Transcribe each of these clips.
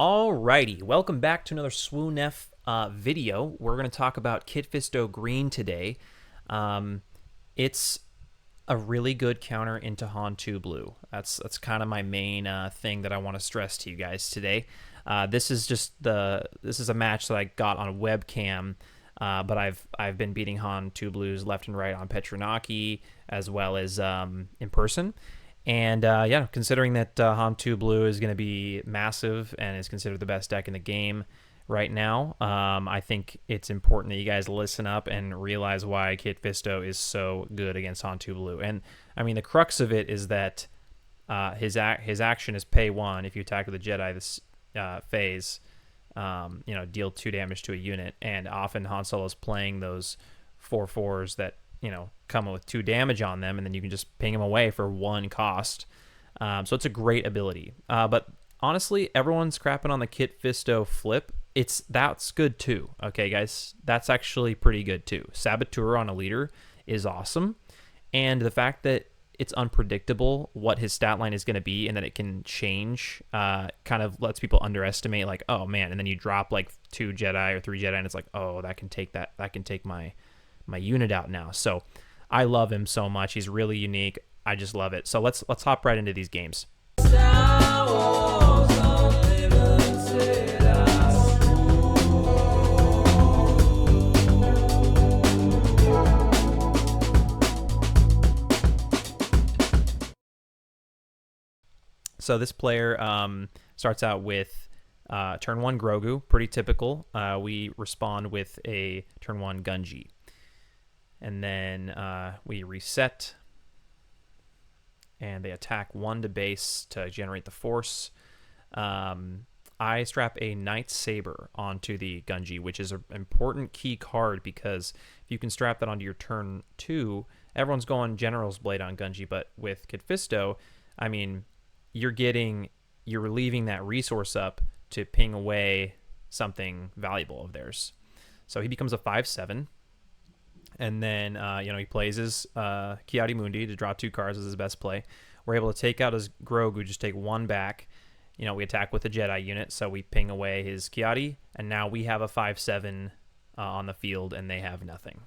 Alrighty, welcome back to another SWUneff video. We're going to talk about Kit Fisto Green today. It's a really good counter into Han 2 Blue. That's kind of my main thing that I want to stress to you guys today. This is a match that I got on webcam, but I've been beating Han 2 Blues left and right on Petronaki as well as in person. And yeah, considering that Han 2 Blue is going to be massive and is considered the best deck in the game right now, I think it's important that you guys listen up and realize why Kit Fisto is so good against Han 2 Blue. And I mean, the crux of it is that his action is pay 1 if you attack with a Jedi this phase, deal 2 damage to a unit. And often Han Solo's playing those 4/4s that come with 2 damage on them, and then you can just ping them away for 1 cost. So it's a great ability. But honestly, everyone's crapping on the Kit Fisto flip. That's good too. Okay, guys, that's actually pretty good too. Saboteur on a leader is awesome, and the fact that it's unpredictable what his stat line is going to be and that it can change kind of lets people underestimate, like, oh man, and then you drop like 2 Jedi or 3 Jedi and it's like, oh, that can take my unit out now. So I love him so much. He's really unique. I just love it. So let's hop right into these games. So this player starts out with turn 1 Grogu, pretty typical. We respond with a turn 1 Gunji. And then we reset, and they attack 1 to base to generate the force. I strap a Knight's Saber onto the Gunji, which is an important key card because if you can strap that onto your turn 2, everyone's going General's Blade on Gunji, but with Kit Fisto, I mean, you're leaving that resource up to ping away something valuable of theirs. So he becomes a 5/7. And then, he plays his Ki-Adi-Mundi to draw 2 cards as his best play. We're able to take out his Grogu, just take 1 back. We attack with a Jedi unit, so we ping away his Ki-Adi. And now we have a 5/7 on the field, and they have nothing.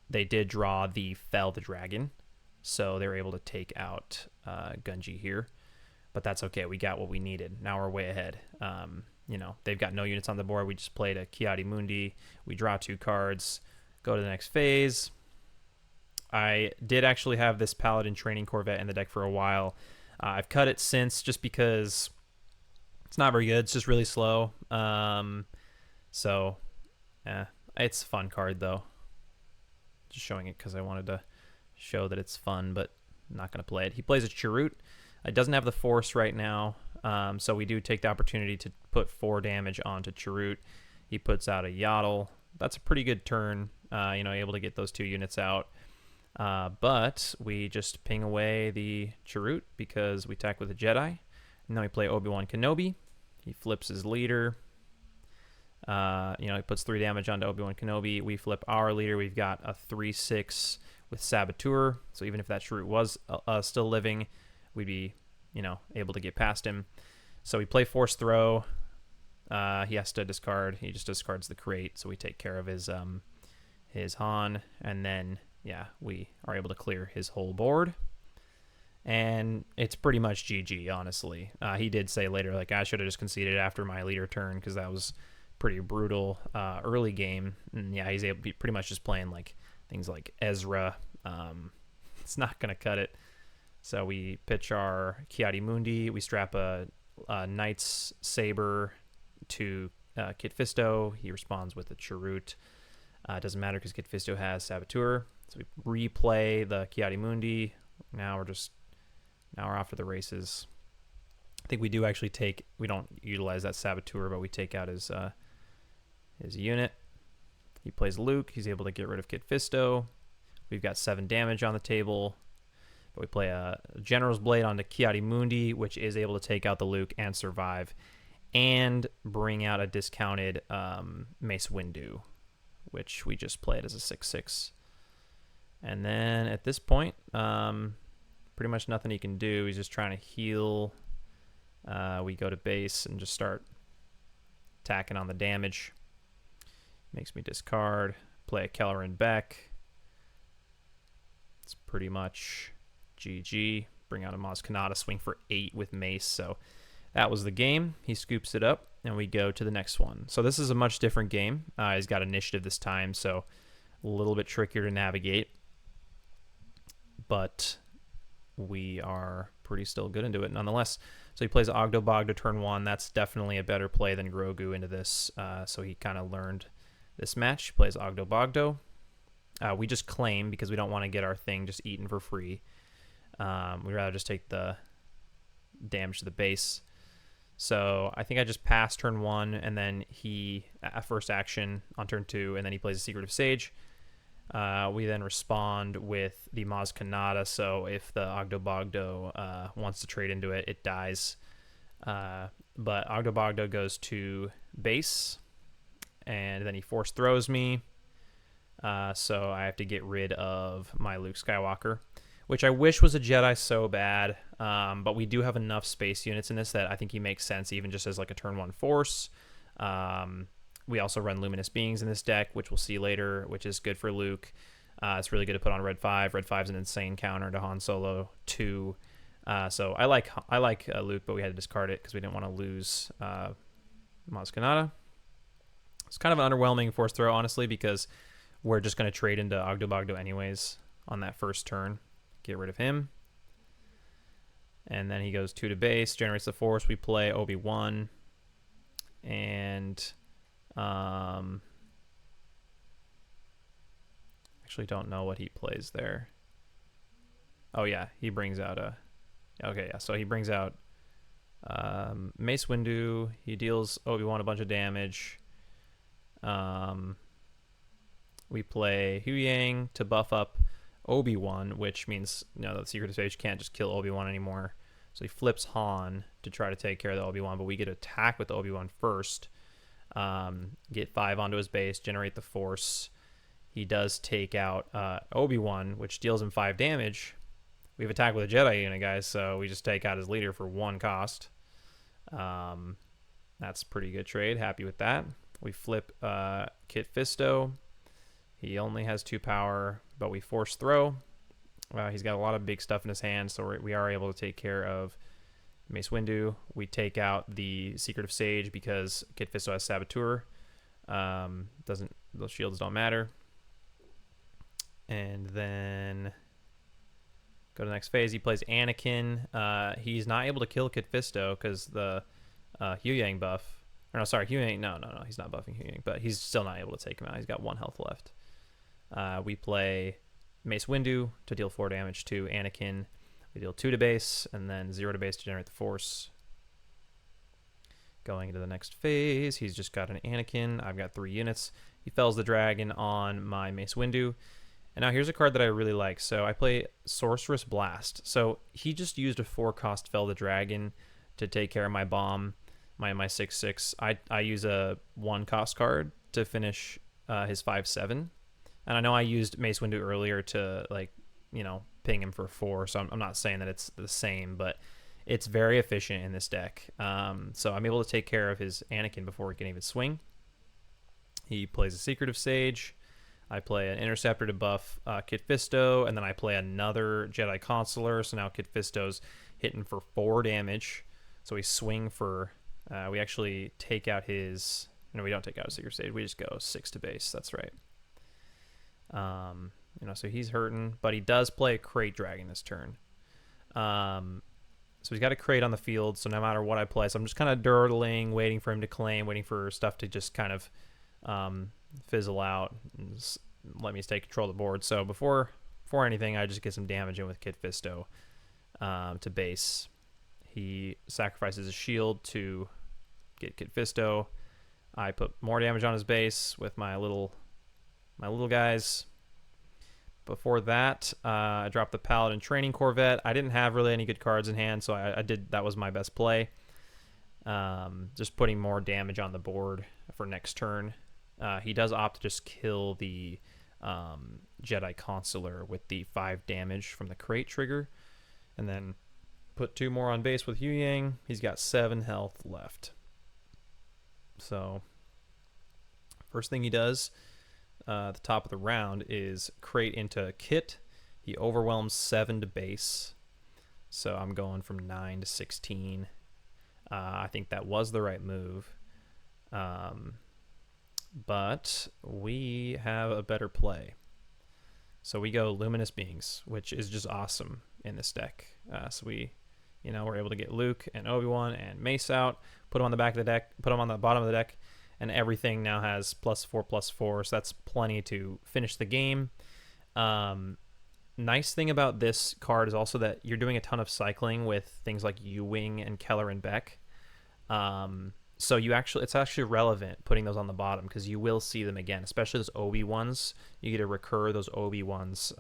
They did draw the Fell the Dragon, so they're able to take out Gunji here. But that's okay. We got what we needed. Now we're way ahead. They've got no units on the board. We just played a Ki-Adi-Mundi. We draw 2 cards, go to the next phase. I did actually have this Paladin Training Corvette in the deck for a while. I've cut it since just because it's not very good. It's just really slow. It's a fun card, though. Just showing it because I wanted to show that it's fun, but I'm not going to play it. He plays a Chirrut. It doesn't have the force right now. So we do take the opportunity to put 4 damage onto Chirrut. He puts out a Yaddle. That's a pretty good turn, able to get those 2 units out. But we just ping away the Chirrut because we attack with a Jedi. And then we play Obi-Wan Kenobi. He flips his leader. He puts 3 damage onto Obi-Wan Kenobi. We flip our leader. We've got a 3/6 with Saboteur. So even if that Chirrut was still living, we'd be able to get past him. So we play Force Throw. He has to discard. He just discards the crate, so we take care of his Han, and then we are able to clear his whole board. And it's pretty much GG, honestly. He did say later, like, I should have just conceded after my leader turn because that was pretty brutal early game. And he's able to be pretty much just playing like things like Ezra. It's not gonna cut it. So we pitch our Ki-Adi-Mundi. We strap a Knight's Saber to Kit Fisto. He responds with a Chirrut. It doesn't matter because Kit Fisto has Saboteur. So we replay the Ki-Adi-Mundi. Now we're off to the races. I think we do actually we don't utilize that Saboteur, but we take out his unit. He plays Luke. He's able to get rid of Kit Fisto. We've got 7 damage on the table. But we play a General's Blade onto Ki-Adi-Mundi, which is able to take out the Luke and survive, and bring out a discounted Mace Windu, which we just played as a 6/6. And then at this point, pretty much nothing he can do. He's just trying to heal We go to base and just start attacking on the damage. Makes me discard, play a Keller and Beck. It's pretty much GG. Bring out a Maz Kanata, swing for 8 with Mace. So that was the game. He scoops it up, and we go to the next one. So this is a much different game. He's got initiative this time, so a little bit trickier to navigate. But we are pretty still good into it nonetheless. So he plays Ogdo Bogdo turn 1. That's definitely a better play than Grogu into this. So he kind of learned this match. He plays Ogdo Bogdo. We just claim because we don't want to get our thing just eaten for free. We'd rather just take the damage to the base. So I think I just pass turn 1, and then he, first action on turn 2, and then he plays a Secretive Sage. We then respond with the Maz Kanata, so if the Ogdo Bogdo wants to trade into it, it dies. But Ogdo Bogdo goes to base, and then he force throws me. So I have to get rid of my Luke Skywalker, which I wish was a Jedi so bad, but we do have enough space units in this that I think he makes sense even just as like a turn 1 force. We also run Luminous Beings in this deck, which we'll see later, which is good for Luke. It's really good to put on Red 5. Red 5 is an insane counter to Han Solo 2. So I like Luke, but we had to discard it because we didn't want to lose Maz Kanata. It's kind of an underwhelming force throw, honestly, because we're just going to trade into Ogdo Bogdo anyways on that first turn. Get rid of him. And then he goes 2 to base, generates the force. We play Obi-Wan. And actually don't know what he plays there. Oh yeah, he brings out a... Okay, yeah, so he brings out Mace Windu. He deals Obi-Wan a bunch of damage. We play Huyang to buff up Obi-Wan, which means the Secret Sage can't just kill Obi-Wan anymore. So he flips Han to try to take care of the Obi-Wan, but we get to attack with the Obi-Wan first. Get 5 onto his base, generate the force. He does take out Obi-Wan, which deals him 5 damage. We have attack with a Jedi unit, guys, so we just take out his leader for 1 cost. That's a pretty good trade. Happy with that. We flip Kit Fisto. He only has 2 power, but we force throw. He's got a lot of big stuff in his hand, so we are able to take care of Mace Windu. We take out the Secretive Sage because Kit Fisto has Saboteur. Those shields don't matter. And then go to the next phase. He plays Anakin. He's not able to kill Kit Fisto because the Huyang buff. Or no, sorry, Huyang. No. He's not buffing Huyang, but he's still not able to take him out. He's got 1 health left. We play Mace Windu to deal 4 damage to Anakin. We deal 2 to base, and then 0 to base to generate the force. Going into the next phase, he's just got an Anakin. I've got 3 units. He fells the dragon on my Mace Windu. And now here's a card that I really like. So I play Sorceress Blast. So he just used a 4-cost Fell the Dragon to take care of my bomb, my 6/6. I use a 1-cost card to finish his 5/7. And I know I used Mace Windu earlier to, ping him for 4, so I'm not saying that it's the same, but it's very efficient in this deck. So I'm able to take care of his Anakin before he can even swing. He plays a Secretive Sage. I play an Interceptor to buff Kit Fisto, and then I play another Jedi Consular, so now Kit Fisto's hitting for 4 damage. So we swing for... we actually take out his... No, we don't take out his Secretive Sage. We just go 6 to base. That's right. So he's hurting, but he does play a Crate Dragon this turn. So he's got a Crate on the field, so no matter what I play, so I'm just kind of durdling, waiting for him to claim, waiting for stuff to just kind of fizzle out and let me take control of the board. So before anything, I just get some damage in with Kit Fisto to base. He sacrifices a shield to get Kit Fisto. I put more damage on his base with my little guys. Before that, I dropped the Paladin Training Corvette. I didn't have really any good cards in hand, so I did. That was my best play. Just putting more damage on the board for next turn. He does opt to just kill the Jedi Consular with the 5 damage from the Crate trigger. And then Put 2 more on base with Hu Yang. He's got 7 health left. So first thing he does at the top of the round is crate into Kit. He overwhelms 7 to base. So I'm going from 9 to 16. I think that was the right move. But we have a better play. So we go Luminous Beings, which is just awesome in this deck. So we're able to get Luke and Obi-Wan and Mace out, put them on the back of the deck, put them on the bottom of the deck, and everything now has +4/+4, so that's plenty to finish the game. Nice thing about this card is also that you're doing a ton of cycling with things like U-Wing and Keller and Beck. So it's actually relevant putting those on the bottom because you will see them again, especially those Obi ones. You get to recur those Obi ones.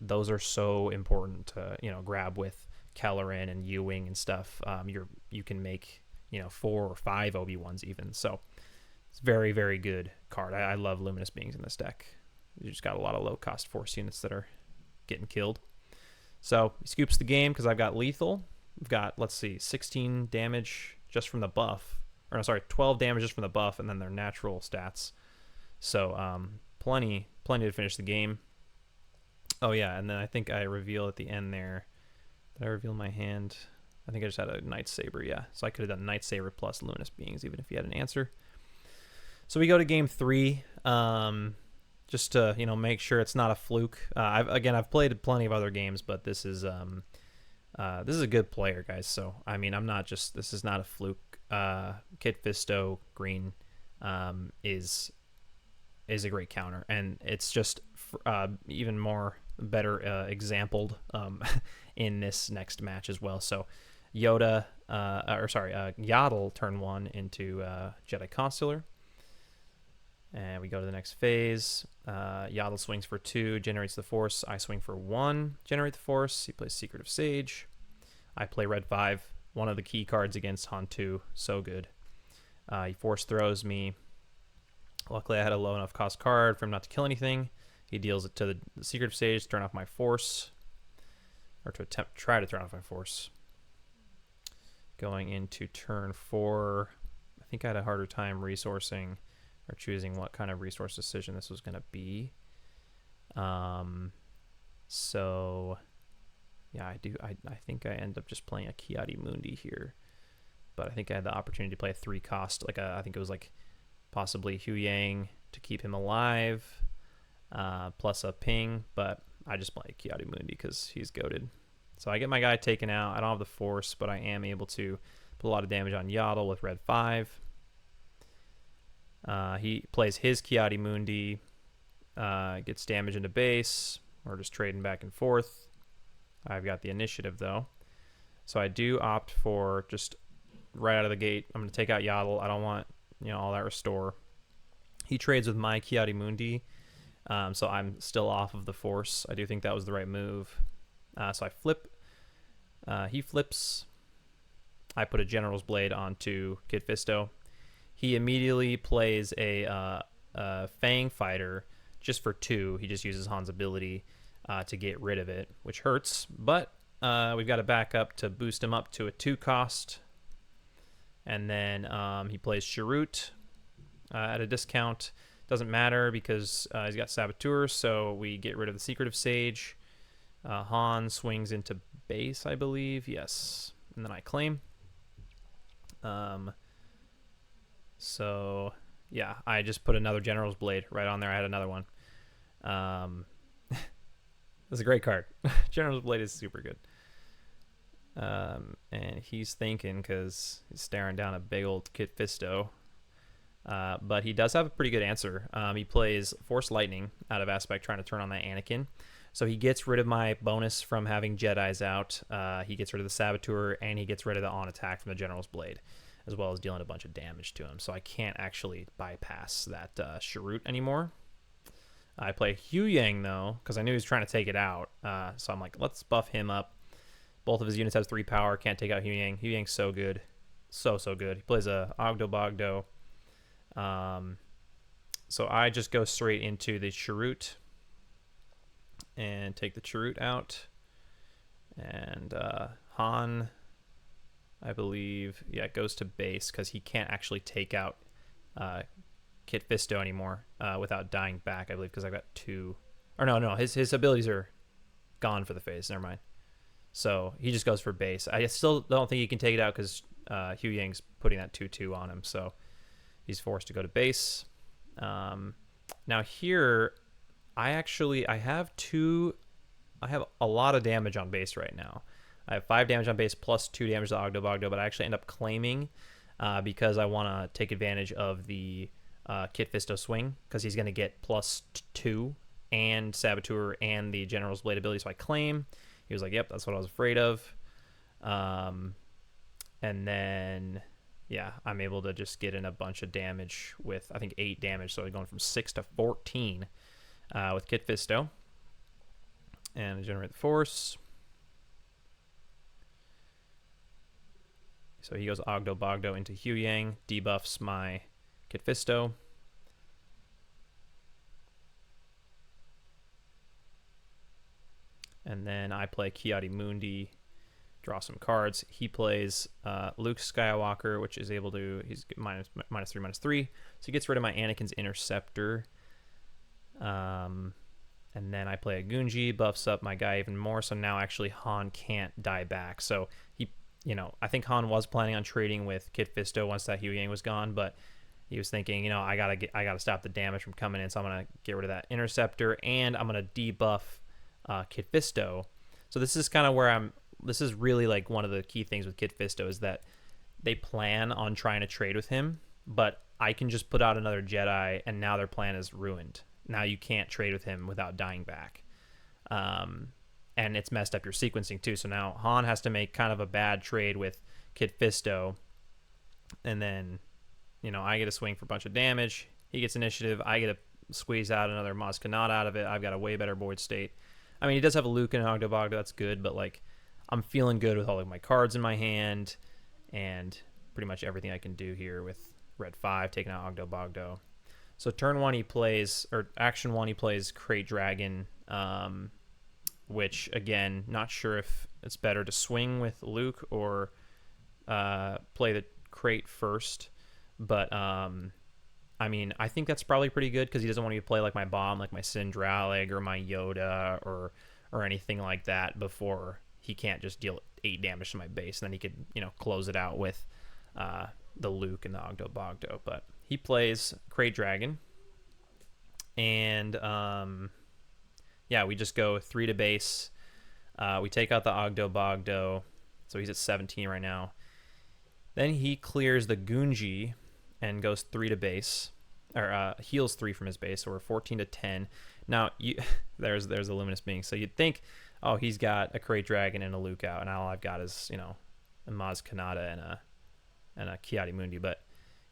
Those are so important to grab with Kelleran and Ewing and stuff. You can make 4 or 5 Obi ones even. So it's very, very good card. I love Luminous Beings in this deck. You just got a lot of low cost force units that are getting killed. So he scoops the game because I've got lethal. We've got, let's see, 16 damage just from the buff. 12 damage just from the buff, and then their natural stats. So plenty to finish the game. Oh yeah, and then I think I reveal at the end there. Did I reveal my hand? I think I just had a Night Saber, yeah. So I could have done Night Saber plus Luminous Beings even if he had an answer. So we go to game 3. Just to make sure it's not a fluke. I've played plenty of other games, but this is a good player, guys. So this is not a fluke. Kit Fisto Green is a great counter, and it's just even more better exampled in this next match as well. So Yaddle turn 1 into Jedi Consular. And we go to the next phase. Yaddle swings for 2, generates the Force. I swing for 1, generate the Force. He plays Secretive Sage. I play Red 5, one of the key cards against Han 2. So good. He Force throws me. Luckily, I had a low enough cost card for him not to kill anything. He deals it to the Secretive Sage to turn off my Force. Or to try to turn off my Force. Going into turn 4. I think I had a harder time resourcing or choosing what kind of resource decision this was going to be. So yeah, I think I end up just playing a Ki-Adi-Mundi here, but I think I had the opportunity to play a 3 cost, I think it was possibly Hu Yang to keep him alive, plus a ping, but I just play Ki-Adi-Mundi because he's goated. So I get my guy taken out. I don't have the Force, but I am able to put a lot of damage on Yaddle with Red 5. He plays his Ki-Adi-Mundi, gets damage into base. We're just trading back and forth. I've got the initiative, though. So I do opt for just right out of the gate. I'm going to take out Yaddle. I don't want all that restore. He trades with my Ki-Adi-Mundi, so I'm still off of the Force. I do think that was the right move. So I flip. He flips. I put a General's Blade onto Kit Fisto. He immediately plays a Fang Fighter just for 2. He just uses Han's ability to get rid of it, which hurts. But we've got a backup to boost him up to a 2 cost. And then he plays Chirrut at a discount. Doesn't matter because he's got Saboteur, so we get rid of the Secretive Sage. Han swings into base, I believe. Yes. And then I claim. So, yeah, I just put another General's Blade right on there. I had another one. That's a great card. General's Blade is super good. And he's thinking because he's staring down a big old Kit Fisto. But he does have a pretty good answer. He plays Force Lightning out of Aspect, trying to turn on that Anakin. So he gets rid of my bonus from having Jedis out. He gets rid of the Saboteur, and he gets rid of the on attack from the General's Blade, as well as dealing a bunch of damage to him. So I can't actually bypass that Chirrut anymore. I play Hu Yang, though, because I knew he was trying to take it out. So I'm like, let's buff him up. Both of his units has 3 power. Can't take out Hu Yang. Hu Yang's so good. So good. He plays a Ogdo Bogdo. So I just go straight into the Chirrut and take the Chirrut out. And Han, I believe, yeah, goes to base because he can't actually take out Kit Fisto anymore without dying back, I believe, because I've got 2. Or no, his abilities are gone for the phase. Never mind. So he just goes for base. I still don't think he can take it out because Hu Yang's putting that 2/2 on him. So he's forced to go to base. Now here, I have a lot of damage on base right now. I have 5 damage on base plus 2 damage to Ogdo Bogdo, but I actually end up claiming because I want to take advantage of the Kit Fisto swing because he's going to get +2 and Saboteur and the General's Blade ability. So I claim. He was like, yep, that's what I was afraid of. And then, yeah, I'm able to just get in a bunch of damage with, I think, 8 damage. So I'm going from 6 to 14 with Kit Fisto. And I generate the force. So he goes Ogdo Bogdo into Hu Yang, debuffs my Kit Fisto. And then I play Ki-Adi-Mundi, draw some cards. He plays Luke Skywalker, which is able to, he's -3/-3. So he gets rid of my Anakin's Interceptor. And then I play a Gunji, buffs up my guy even more. So now actually Han can't die back. So he, I think Han was planning on trading with Kit Fisto once that Hu Yang was gone, but he was thinking, I gotta stop the damage from coming in. So I'm gonna get rid of that Interceptor, and I'm gonna debuff Kit Fisto. So this is kind of where this is really like one of the key things with Kit Fisto is that they plan on trying to trade with him, but I can just put out another Jedi and now their plan is ruined. Now you can't trade with him without dying back. And it's messed up your sequencing too. So now Han has to make kind of a bad trade with Kit Fisto, and then I get a swing for a bunch of damage. He gets initiative. I get to squeeze out another Maz Kanata out of it. I've got a way better board state. I mean, he does have a Luke and an Ogdo Bogdo. That's good, but like, I'm feeling good with all of my cards in my hand and pretty much everything I can do here with red 5, taking out Ogdo Bogdo. So turn 1 he plays, or action 1 he plays Crate Dragon, which again, not sure if it's better to swing with Luke or play the Crate first, but I mean, I think that's probably pretty good because he doesn't want me to play like my bomb, like my Sindralig or my Yoda or anything like that before he can't just deal 8 damage to my base. And then he could, close it out with the Luke and the Ogdo Bogdo. But he plays Crate Dragon. And, yeah, we just go 3 to base. We take out the Ogdo Bogdo. So he's at 17 right now. Then he clears the Gunji and goes 3 to base, or heals 3 from his base, so we're 14 to 10. Now, there's a Luminous Being. So you'd think, oh, he's got a Crate Dragon and a Luke out, and all I've got is, a Maz Kanata and a Ki-Adi-Mundi. But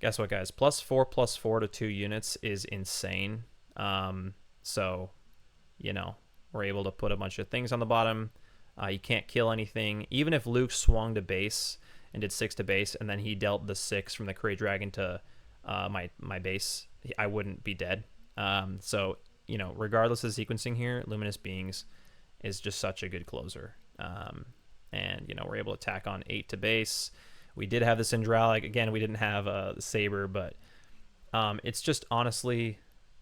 guess what, guys? +4/+4 to 2 units is insane. So, we're able to put a bunch of things on the bottom. You can't kill anything. Even if Luke swung to base and did 6 to base, and then he dealt the 6 from the Crate Dragon to my base, I wouldn't be dead. So, regardless of the sequencing here, Luminous Beings is just such a good closer. And, we're able to tack on 8 to base. We did have the Sindralig. Again, we didn't have the Saber, but it's just honestly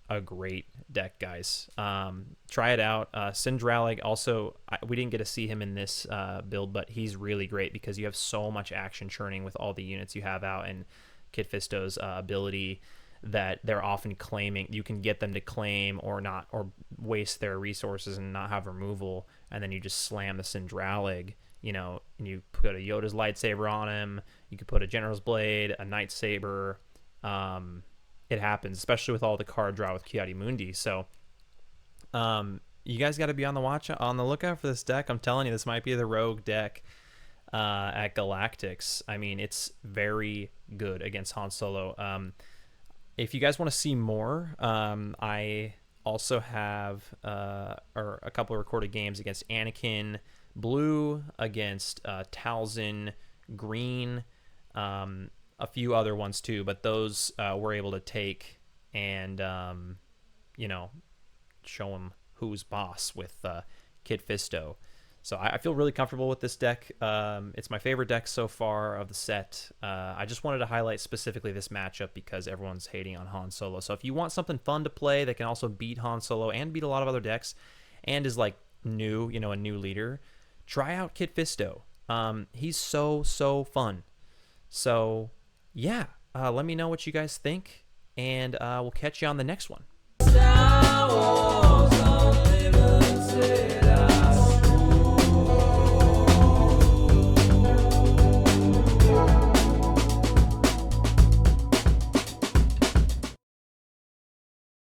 a great deck, guys. Try it out. Sindralig also, we didn't get to see him in this build, but he's really great because you have so much action churning with all the units you have out, and Kit Fisto's ability that they're often claiming. You can get them to claim or not, or waste their resources and not have removal, and then you just slam the Sindralig, and you put a Yoda's lightsaber on him. You could put a General's Blade, a Night Saber. It happens, especially with all the card draw with Ki-Adi-Mundi. So you guys got to be on the lookout for this deck. I'm telling you, this might be the rogue deck at Galactics. I mean, it's very good against Han Solo. If you guys want to see more, I also have a couple of recorded games against Anakin Blue, against Talzin Green, a few other ones too, but those we're able to take and show them who's boss with Kit Fisto. So I feel really comfortable with this deck. It's my favorite deck so far of the set. I just wanted to highlight specifically this matchup because everyone's hating on Han Solo. So if you want something fun to play that can also beat Han Solo and beat a lot of other decks and is like new, you know, a new leader, try out Kit Fisto. He's so fun. So yeah, let me know what you guys think, and we'll catch you on the next one.